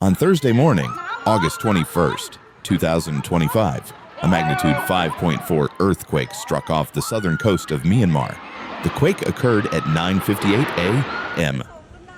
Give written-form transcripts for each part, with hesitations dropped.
On Thursday morning, August 21st, 2025, a magnitude 5.4 earthquake struck off the southern coast of Myanmar. The quake occurred at 9:58 a.m.,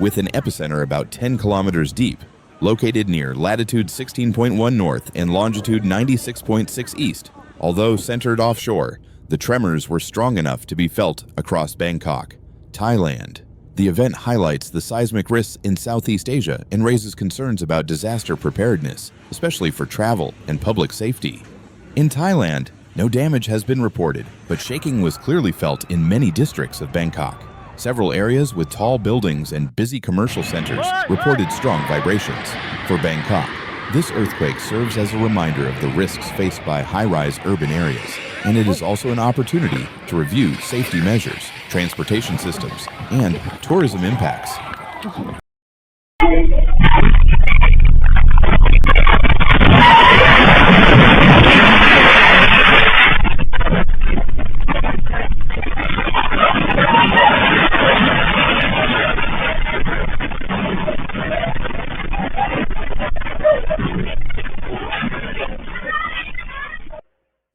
with an epicenter about 10 kilometers deep, located near latitude 16.1 north and longitude 96.6 east. Although centered offshore, the tremors were strong enough to be felt across Bangkok, Thailand. The event highlights the seismic risks in Southeast Asia and raises concerns about disaster preparedness, especially for travel and public safety. In Thailand, no damage has been reported, but shaking was clearly felt in many districts of Bangkok. Several areas with tall buildings and busy commercial centers reported strong vibrations. For Bangkok, this earthquake serves as a reminder of the risks faced by high-rise urban areas, and it is also an opportunity to review safety measures, transportation systems, and tourism impacts.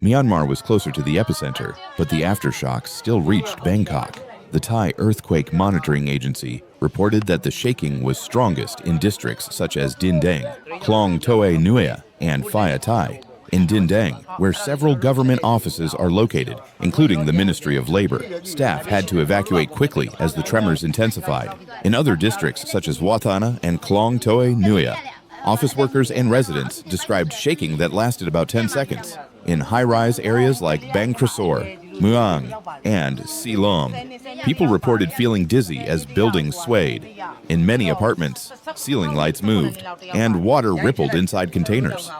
Myanmar was closer to the epicenter, but the aftershocks still reached Bangkok. The Thai Earthquake Monitoring Agency reported that the shaking was strongest in districts such as Dindang, Klong Toe Nuea, and Phaya Thai. In Dindang, where several government offices are located, including the Ministry of Labor, staff had to evacuate quickly as the tremors intensified. In other districts such as Wathana and Klong Toe Nuea, office workers and residents described shaking that lasted about 10 seconds. In high-rise areas like Bang Krasor, Muang, and Silom, people reported feeling dizzy as buildings swayed. In many apartments, ceiling lights moved, and water rippled inside containers.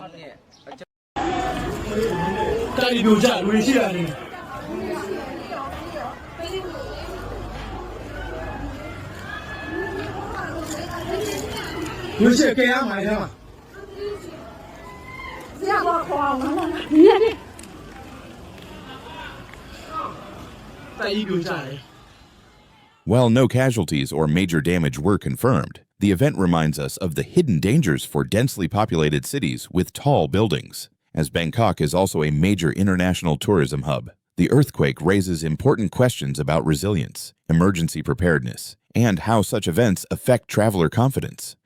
While no casualties or major damage were confirmed, the event reminds us of the hidden dangers for densely populated cities with tall buildings. As Bangkok is also a major international tourism hub, the earthquake raises important questions about resilience, emergency preparedness, and how such events affect traveler confidence.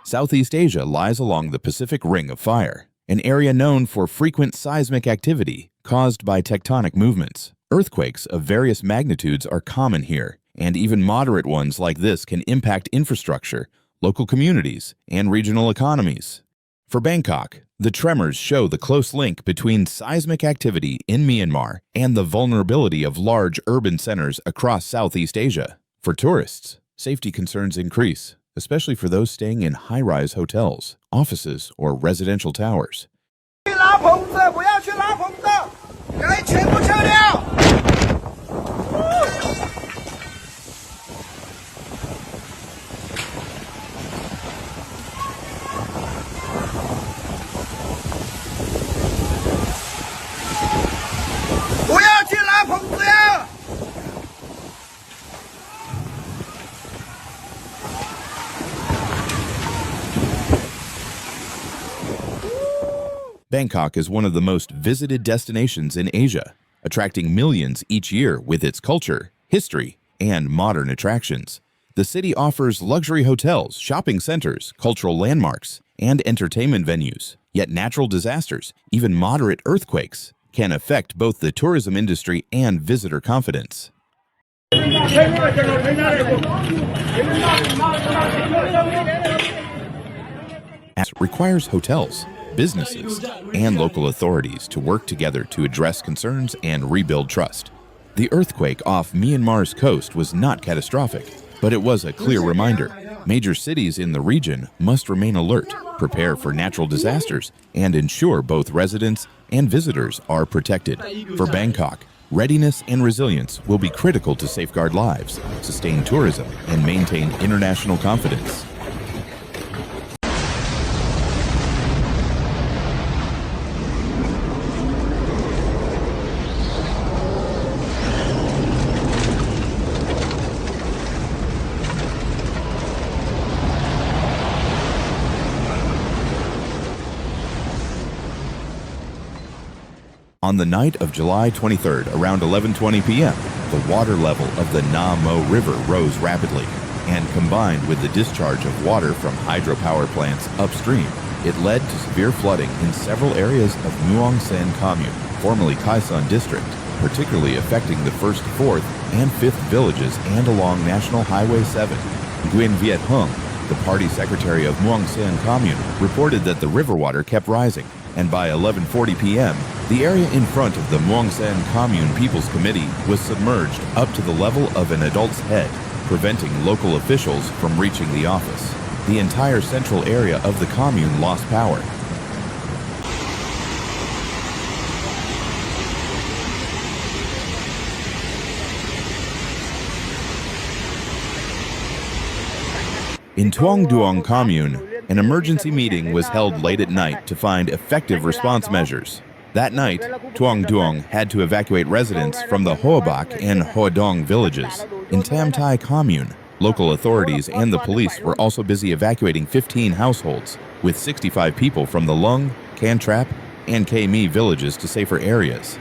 Southeast Asia lies along the Pacific Ring of Fire, an area known for frequent seismic activity caused by tectonic movements. Earthquakes of various magnitudes are common here, and even moderate ones like this can impact infrastructure, local communities, and regional economies. For Bangkok, the tremors show the close link between seismic activity in Myanmar and the vulnerability of large urban centers across Southeast Asia. For tourists, safety concerns increase, especially for those staying in high-rise hotels, offices, or residential towers. Bangkok is one of the most visited destinations in Asia, attracting millions each year with its culture, history, and modern attractions. The city offers luxury hotels, shopping centers, cultural landmarks, and entertainment venues. Yet natural disasters, even moderate earthquakes, can affect both the tourism industry and visitor confidence. It requires hotels, businesses, and local authorities to work together to address concerns and rebuild trust. The earthquake off Myanmar's coast was not catastrophic, but it was a clear reminder. Major cities in the region must remain alert, prepare for natural disasters, and ensure both residents and visitors are protected. For Bangkok, readiness and resilience will be critical to safeguard lives, sustain tourism, and maintain international confidence. On the night of July 23rd, around 11:20 p.m., the water level of the Nam Mo River rose rapidly, and combined with the discharge of water from hydropower plants upstream, it led to severe flooding in several areas of Muang San Commune, formerly Kaisan District, particularly affecting the 1st, 4th, and 5th villages and along National Highway 7. Nguyen Viet Hung, the party secretary of Muang San Commune, reported that the river water kept rising, and by 11:40 p.m., the area in front of the Muang San Commune People's Committee was submerged up to the level of an adult's head, preventing local officials from reaching the office. The entire central area of the commune lost power. In Tuong Duong Commune, an emergency meeting was held late at night to find effective response measures. That night, Tuong Duong had to evacuate residents from the Hoa Bak and Hoa Dong villages. In Tam Tai Commune, local authorities and the police were also busy evacuating 15 households, with 65 people from the Lung, Can Trap, and K Mi villages to safer areas.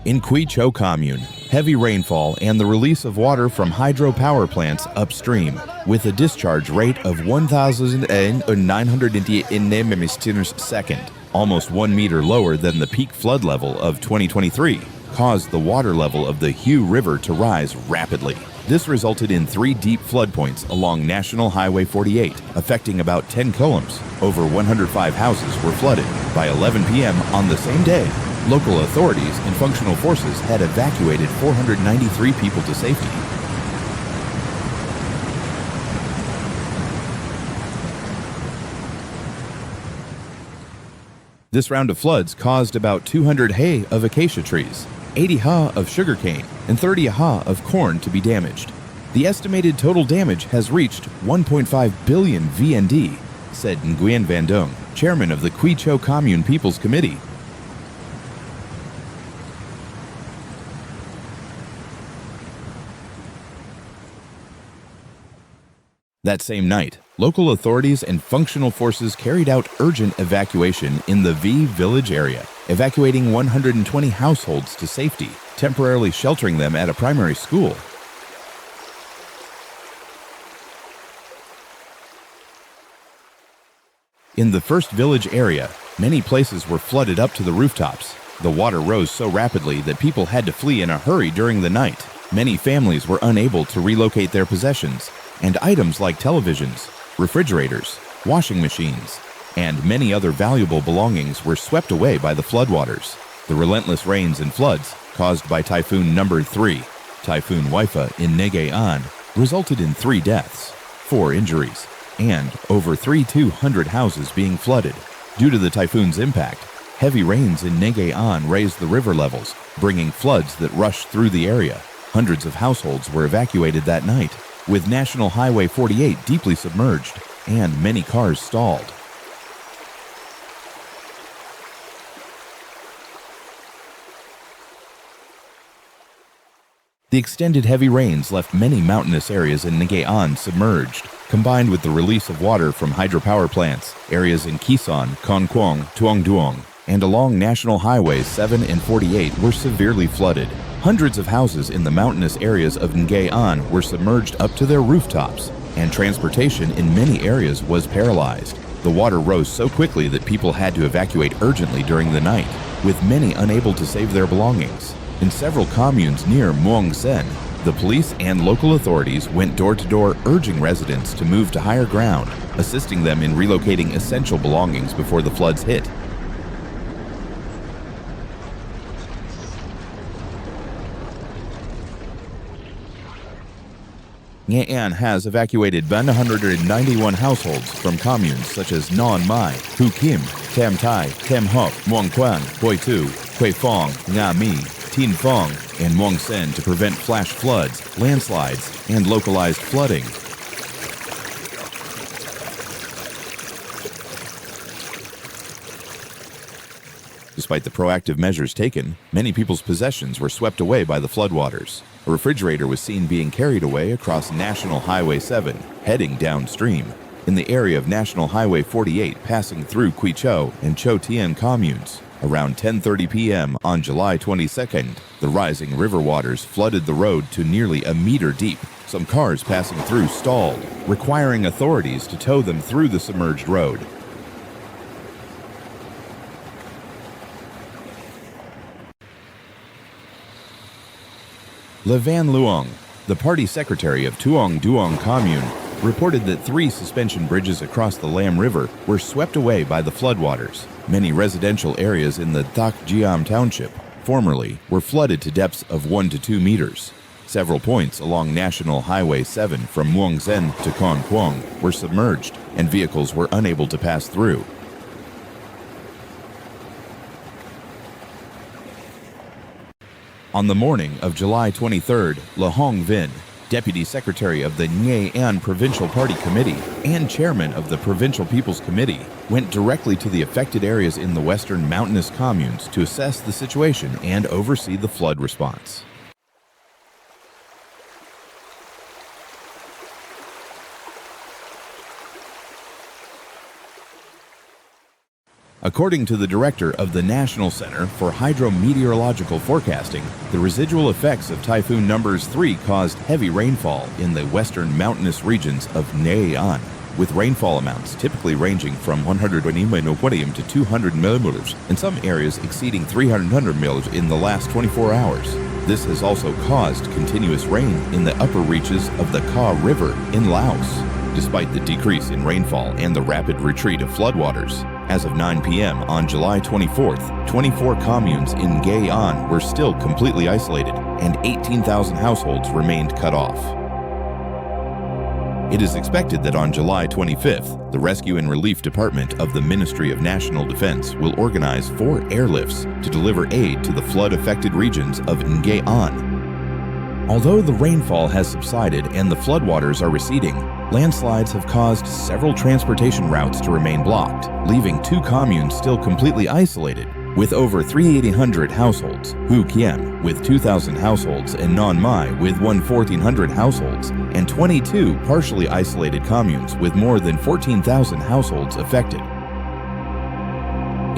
In Quy Châu Commune, heavy rainfall and the release of water from hydropower plants upstream, with a discharge rate of 1,988 mm second, almost 1 meter lower than the peak flood level of 2023, caused the water level of the Hue River to rise rapidly. This resulted in 3 deep flood points along National Highway 48, affecting about 10 kilometers. Over 105 houses were flooded. By 11 p.m. on the same day, local authorities and functional forces had evacuated 493 people to safety. This round of floods caused about 200 hay of acacia trees, 80 ha of sugarcane, and 30 ha of corn to be damaged. The estimated total damage has reached 1.5 billion VND, said Nguyen Van Dong, chairman of the Quy Châu Commune People's Committee. That same night, local authorities and functional forces carried out urgent evacuation in the V village area, evacuating 120 households to safety, temporarily sheltering them at a primary school. In the first village area, many places were flooded up to the rooftops. The water rose so rapidly that people had to flee in a hurry during the night. Many families were unable to relocate their possessions, and items like televisions, refrigerators, washing machines, and many other valuable belongings were swept away by the floodwaters. The relentless rains and floods caused by Typhoon Number 3, Typhoon Waifa in Negay An, resulted in 3 deaths, 4 injuries, and over 3,200 houses being flooded. Due to the typhoon's impact, heavy rains in Negay An raised the river levels, bringing floods that rushed through the area. Hundreds of households were evacuated that night, with National Highway 48 deeply submerged and many cars stalled. The extended heavy rains left many mountainous areas in Negay An submerged. Combined with the release of water from hydropower plants, areas in Kisan, Kon Quang, Tuong Duong, and along National Highways 7 and 48 were severely flooded. Hundreds of houses in the mountainous areas of Ngay'an were submerged up to their rooftops, and transportation in many areas was paralyzed. The water rose so quickly that people had to evacuate urgently during the night, with many unable to save their belongings. In several communes near Muang Sen, the police and local authorities went door to door urging residents to move to higher ground, assisting them in relocating essential belongings before the floods hit. Ngay'an has evacuated 191 households from communes such as Non Mai, Hu Kim, Tam Tai, Tam Hop, Muang Quang, Hoi Tu, Quay Phong, Nga Mi, Tin Phong, and Muang Sen to prevent flash floods, landslides, and localized flooding. Despite the proactive measures taken, many people's possessions were swept away by the floodwaters. A refrigerator was seen being carried away across National Highway 7, heading downstream. In the area of National Highway 48 passing through Quichou and Cho Tien communes, around 10:30 p.m. on July 22nd, the rising river waters flooded the road to nearly a meter deep. Some cars passing through stalled, requiring authorities to tow them through the submerged road. Le Van Luong, the party secretary of Tuong Duong Commune, reported that 3 suspension bridges across the Lam River were swept away by the floodwaters. Many residential areas in the Dak Jiam Township, formerly, were flooded to depths of 1 to 2 meters. Several points along National Highway 7 from Muang Sen to Con Quang were submerged, and vehicles were unable to pass through. On the morning of July 23rd, Le Hong Vin, Deputy Secretary of the Ngay'an Provincial Party Committee and Chairman of the Provincial People's Committee, went directly to the affected areas in the western mountainous communes to assess the situation and oversee the flood response. According to the director of the National Center for Hydrometeorological Forecasting, the residual effects of Typhoon Numbers 3 caused heavy rainfall in the western mountainous regions of Ngay'an, with rainfall amounts typically ranging from 120 mm to 200 mm, and some areas exceeding 300 mm in the last 24 hours. This has also caused continuous rain in the upper reaches of the Kha River in Laos. Despite the decrease in rainfall and the rapid retreat of floodwaters, as of 9 p.m. on July 24th, 24 communes in Ngay'an were still completely isolated, and 18,000 households remained cut off. It is expected that on July 25th, the Rescue and Relief Department of the Ministry of National Defense will organize 4 airlifts to deliver aid to the flood-affected regions of Ngay'an. Although the rainfall has subsided and the floodwaters are receding, landslides have caused several transportation routes to remain blocked, leaving 2 communes still completely isolated, with over 3,800 households, Hu Kiem with 2,000 households and Non Mai with 1,400 households, and 22 partially isolated communes with more than 14,000 households affected.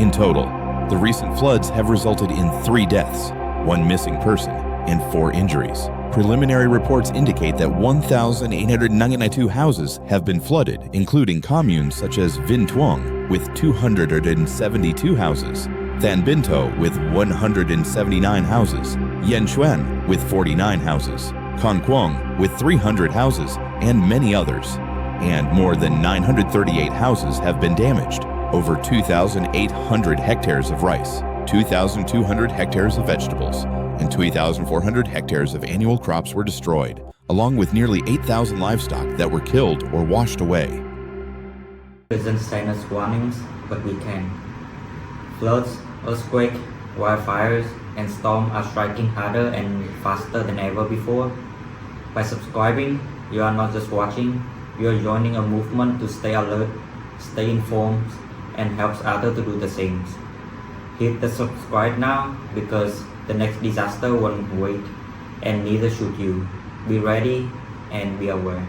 In total, the recent floods have resulted in 3 deaths, 1 missing person, and 4 injuries. Preliminary reports indicate that 1,892 houses have been flooded, including communes such as Vinh Tuong with 272 houses, Than Binto with 179 houses, Yen Xuan with 49 houses, Con Quang with 300 houses, and many others. And more than 938 houses have been damaged, over 2,800 hectares of rice, 2,200 hectares of vegetables, and 2,400 hectares of annual crops were destroyed, along with nearly 8,000 livestock that were killed or washed away. Doesn't send us warnings, but we can. Floods, earthquakes, wildfires, and storms are striking harder and faster than ever before. By subscribing, you are not just watching, you are joining a movement to stay alert, stay informed, and helps others to do the same. Hit the subscribe now because the next disaster won't wait, and neither should you. Be ready and be aware.